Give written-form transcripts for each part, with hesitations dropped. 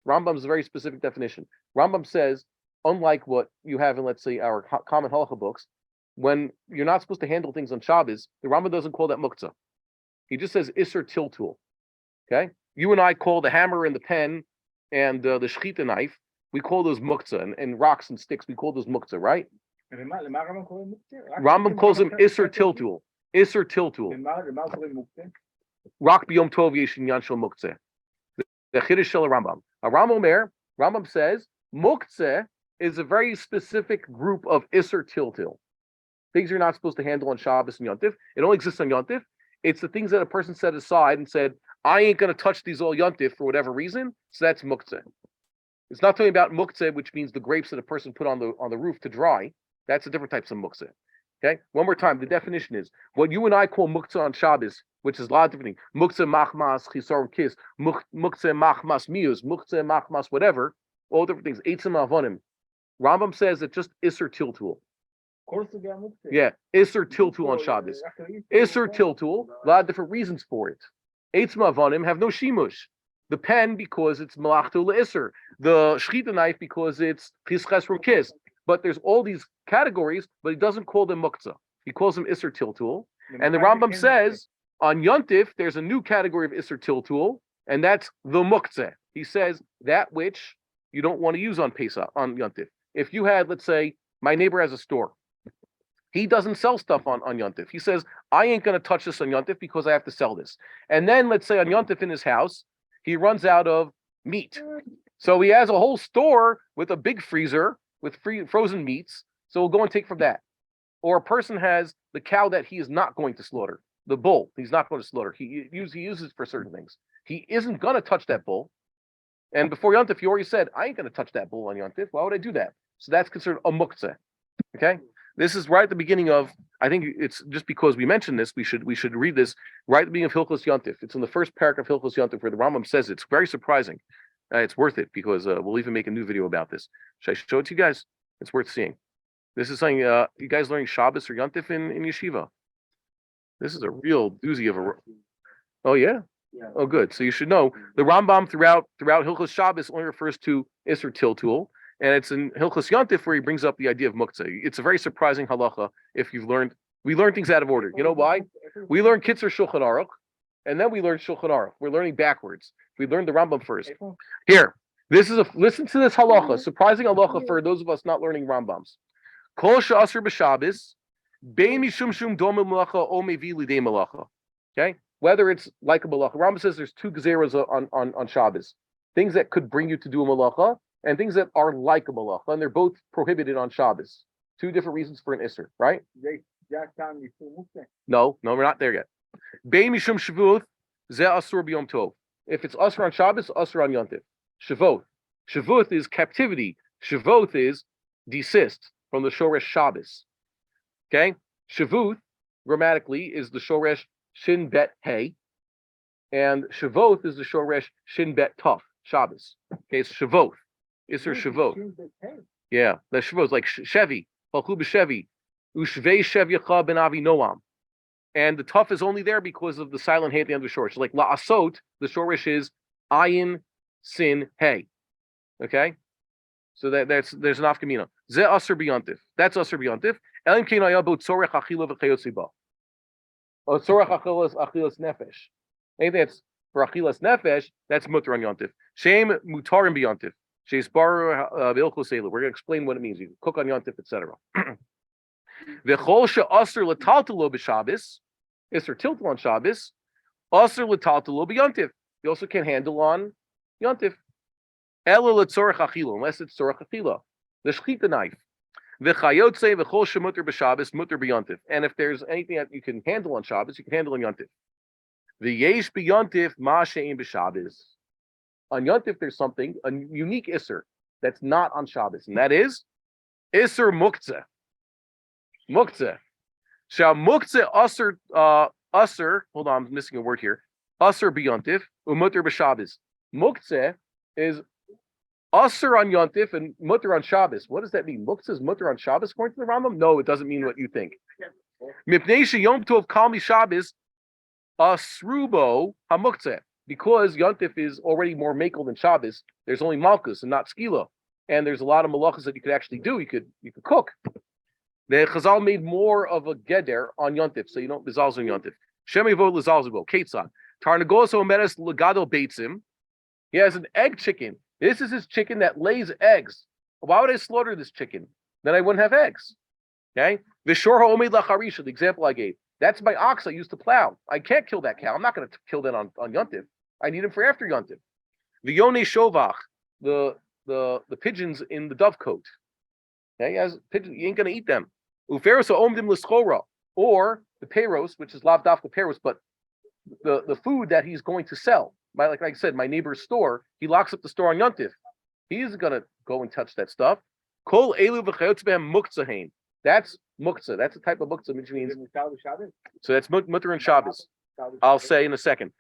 Rambam's a very specific definition. Rambam says, unlike what you have in, let's say, our common halacha books, when you're not supposed to handle things on Shabbos, the Rambam doesn't call that muktzeh. He just says iser tiltul. Okay? You and I call the hammer and the pen and the shechita knife, we call those muktzeh, and rocks and sticks, we call those muktzeh, right? Rambam calls them iser tiltul. Iser tiltul. Rock biyom tov yeshin yan shel muktzeh. The chiddush shel Rambam. A Rambam says muktzeh is a very specific group of iser tiltul. Things you're not supposed to handle on Shabbos and Yontif. It only exists on Yontif. It's the things that a person set aside and said, I ain't going to touch these all Yontif for whatever reason. So that's muktzeh. It's not talking about muktzeh, which means the grapes that a person put on the roof to dry. That's a different type of muktzeh. Okay. One more time. The definition is what you and I call muktzeh on Shabbos, which is a lot of different things. Muktzeh machmas chisar kiss, muktzeh machmas mius, muktzeh machmas whatever, all different things. Eitzim avonim. Rambam says that just iser tiltul. Yeah, iser tiltul on Shabbos. Iser tiltul, a lot of different reasons for it. Eitzim avonim have no shimush. The pen because it's malachtu le'iser. The shechita knife because it's chischas from kiss. But there's all these categories, but he doesn't call them muktzeh. He calls them iser tiltul. And the Rambam says on Yontif, there's a new category of iser tiltul, and that's the muktzeh. He says that which you don't want to use on Pesach, on Yontif. If you had, let's say, my neighbor has a store. He doesn't sell stuff on Yontif. He says, I ain't going to touch this on Yontif because I have to sell this. And then, let's say on Yontif in his house, he runs out of meat. So he has a whole store with a big freezer with frozen meats. So we'll go and take from that. Or a person has the cow that he is not going to slaughter, the bull. He's not going to slaughter. He uses for certain things. He isn't going to touch that bull. And before Yontif, he already said, I ain't going to touch that bull on Yontif. Why would I do that? So that's considered a muktzeh. Okay? This is right at the beginning of, I think it's just because we mentioned this, we should read this right at the beginning of Hilchos Yontif. It's in the first paragraph of Hilchos Yontif where the Rambam says it's very surprising. It's worth it because we'll even make a new video about this. Should I show it to you guys? It's worth seeing. This is something, you guys learning Shabbos or Yontif in yeshiva. This is a real doozy of a... Oh, yeah? Yeah. Oh, good. So you should know the Rambam throughout Hilchos Shabbos only refers to Isser Tiltul, and it's in Hilchos Yontif where he brings up the idea of Muktzeh. It's a very surprising halacha if you've learned. We learn things out of order. You know why? We learn Kitzur Shulchan Aruch, and then we learn Shulchan Aruch. We're learning backwards. We learned the Rambam first. Here, listen to this halacha. Surprising halacha for those of us not learning Rambams. Kol she'asur b'Shabbos, bein mishum shum doma malacha o mevi lidei malacha. Okay, whether it's like a malacha. Rambam says there's two gezeros on Shabbos, things that could bring you to do a malacha, and things that are like a malacha, and they're both prohibited on Shabbos. Two different reasons for an isser, right? No, we're not there yet. Bein mishum shavuot ze asur b'yom tov. If it's asur on Shabbos, asur on Yontif. Shavuot is captivity. Shavuot is desist from the shoresh Shabbos. Okay, Shavuot grammatically is the shoresh shin bet hey, and Shavuot is the shoresh shin bet taf Shabbos. Okay, it's Shavuot. Isser Shavuot. Yeah, the Shavuot is like Shevi, Halchu b'Shevi, Ushvei Shevyacha ben Avi Noam. And the tuf is only there because of the silent hey at the end of the shoresh. So like la'asot, the shoresh is ayin sin hey. Okay, so there's an afkamina. Ze aser b'yontif. That's aser b'yontif. Elim kein ayabu tzorech achila v'chayotzi ba. Or tzorech achilas nefesh. Anything that's for achilas nefesh, that's mutar on yontif. Shem mutarim b'yontif. Sheis bar v'ilchos elu. We're going to explain what it means. You can cook on yontif, etc. V'chol she'aser l'taltalo b'Shabbos. Isser tiltal on Shabbos. Aser l'taltalo b'yontif. You also can't handle on yontif. Ela l'tzorech achila, unless it's tzorech achila. The shechita knife. V'chayotze v'chol shemuter b'Shabbos muter b'yontif. And if there's anything that you can handle on Shabbos, you can handle on yontif. V'yesh b'yontif ma she'im b'Shabbos. On yontif, there's something, a unique isser that's not on Shabbos, and that is isser muktzeh. Muktzeh. Shall muktzeh aser. Hold on, I'm missing a word here. Aser b'yontif u'muter b'Shabbos. Muktzeh is aser on yontif and muter on Shabbos. What does that mean? Muktzeh is muter on Shabbos according to the Rambam? No, it doesn't mean what you think. Mipnei sheyom tov kal mi Shabbos asrubo hamuktzeh. because Yontif is already more makel than Shabbos. There's only Malkus and not Skila, and there's a lot of malachas that you could actually do. You could cook. The Chazal made more of a geder on Yontif, so you don't bizalz on Yontif. Shemivo lizalzibo ketzan tarnagolos omeres legado beitzim. He has an egg chicken. This is his chicken that lays eggs. Why would I slaughter this chicken? Then I wouldn't have eggs. Okay? Vishor ha'omid lacharisha, the example I gave. That's my ox I used to plow. I can't kill that cow. I'm not going to kill that on Yontif. I need him for after Yontif. The Yone Shovach, the pigeons in the dovecote. Okay, as pigeons, you ain't going to eat them. Uferos omdim l'schora, or the peros, which is lav dafka peros, but the food that he's going to sell. Like I said, my neighbor's store, he locks up the store on Yontif. He's going to go and touch that stuff. Kol elu v'chayotz behem muktzeh. That's muktzeh. That's a type of muktzeh, which means. So that's mutter and Shabbos. I'll say in a second.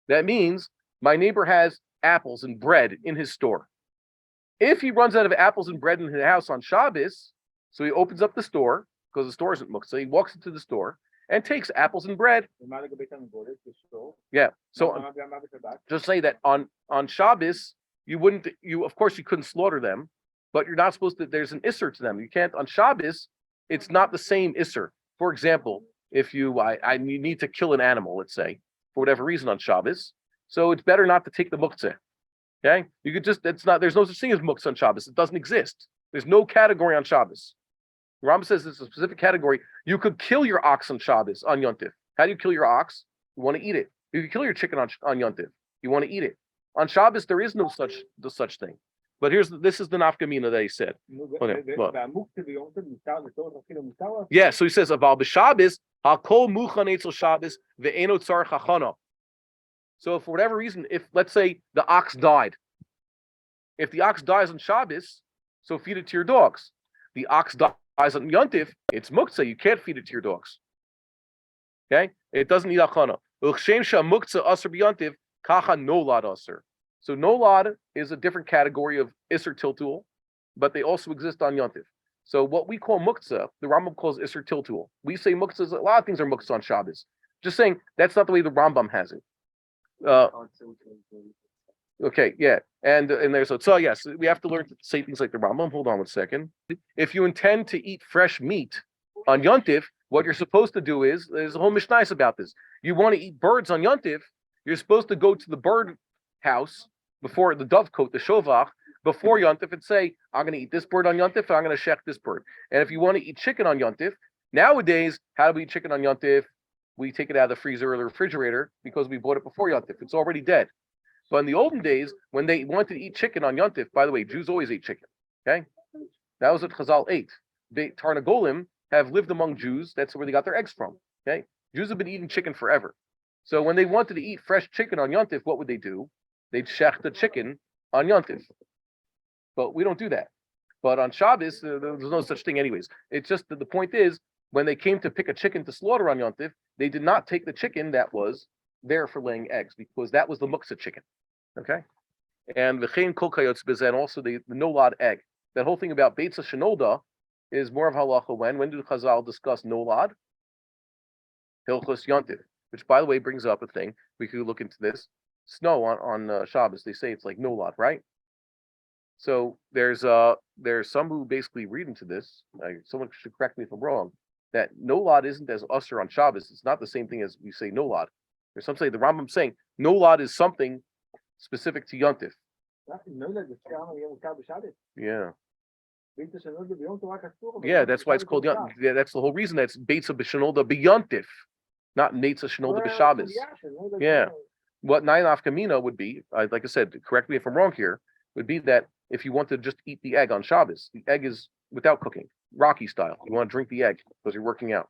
That means my neighbor has apples and bread in his store. If he runs out of apples and bread in his house on Shabbos, so he opens up the store, because the store isn't muktzeh, he walks into the store and takes apples and bread. Yeah. So just say that on Shabbos, of course you couldn't slaughter them, but you're not supposed to, there's an isser to them. You can't, on Shabbos, it's not the same isser. For example, if you need to kill an animal, let's say, for whatever reason on Shabbos, so it's better not to take the muktzeh. Okay? You could just, there's no such thing as muktzeh on Shabbos. It doesn't exist. There's no category on Shabbos. Rambam says it's a specific category. You could kill your ox on Shabbos, on Yontif. How do you kill your ox? You want to eat it. You can kill your chicken on Yontif. You want to eat it. On Shabbos, there is no such thing. But this is the nafkamina that he said. Okay, yeah, so he says about b'Shabbos hakol muchan etzel Shabbos ve'eno tzarich hachana. So for whatever reason, if let's say the ox died, if the ox dies on Shabbos, so feed it to your dogs. The ox dies on Yontif, it's muktzeh. You can't feed it to your dogs. Okay, it doesn't need hachana. U'chshem sha'muktzeh aser b'Yontif kacha nolad aser. So nolad is a different category of Isser Tiltul, but they also exist on Yontif. So what we call Muktzeh, the Rambam calls Isser Tiltul. We say Muktzeh, a lot of things are Muktzeh on Shabbos. Just saying, that's not the way the Rambam has it. Okay, yeah. And there's so yes, we have to learn to say things like the Rambam. Hold on one second. If you intend to eat fresh meat on Yontif, what you're supposed to do is, there's a whole mishnais about this. You want to eat birds on Yontif, you're supposed to go to the bird house before the dovecote, the shovach, before Yontif, and say, I'm going to eat this bird on Yontif, and I'm going to shech this bird. And if you want to eat chicken on Yontif, nowadays, how do we eat chicken on Yontif? We take it out of the freezer or the refrigerator because we bought it before Yontif. It's already dead. But in the olden days, when they wanted to eat chicken on Yontif, by the way, Jews always ate chicken. Okay, that was what Chazal ate. The Tarnagolim have lived among Jews. That's where they got their eggs from. Okay, Jews have been eating chicken forever. So when they wanted to eat fresh chicken on Yontif, what would they do? They'd shech the chicken on Yontif. But we don't do that. But on Shabbos, there's no such thing anyways. It's just that the point is, when they came to pick a chicken to slaughter on Yontif, they did not take the chicken that was there for laying eggs, because that was the muktzeh chicken. Okay? And v'chein kol kayotz b'zeh, and also the nolad egg. That whole thing about beitza shenolda is more of halacha when did Chazal discuss nolad? Hilchos Yontif, which by the way brings up a thing. We could look into this. Snow on Shabbos, they say it's like nolad, right? So there's some who basically read into this. Someone should correct me if I'm wrong. That nolad isn't as usher on Shabbos. It's not the same thing as we say nolad. There's some say the Rambam saying nolad is something specific to Yontif. Yeah. Yeah, that's why it's called Yontif. Yeah, that's the whole reason that's beitza b'shenolda b'Yontif, not neitza shenolda b'Shabbos. Yeah. What nine afkamina would be, like I said, correct me if I'm wrong here, would be that if you want to just eat the egg on Shabbos, the egg is without cooking, Rocky style. You want to drink the egg because you're working out.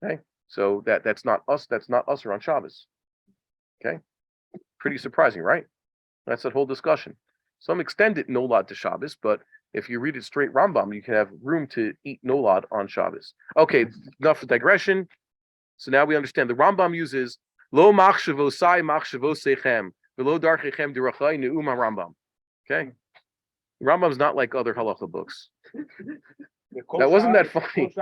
Okay, so that's not us. That's not us or on Shabbos. Okay, pretty surprising, right? That's that whole discussion. Some extend it nolad to Shabbos, but if you read it straight Rambam, you can have room to eat nolad on Shabbos. Okay, enough for digression. So now we understand the Rambam uses Lo machshavosai machshavosechem v'lo darchechem dirachai ne'um Rambam. Okay, Rambam's not like other halacha books. That wasn't that funny.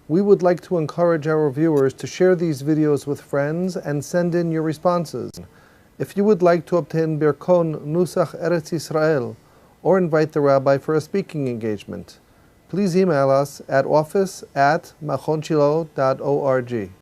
We would like to encourage our viewers to share these videos with friends and send in your responses. If you would like to obtain Birkon Nusach Eretz Yisrael or invite the rabbi for a speaking engagement, please email us at office@machonshilo.org.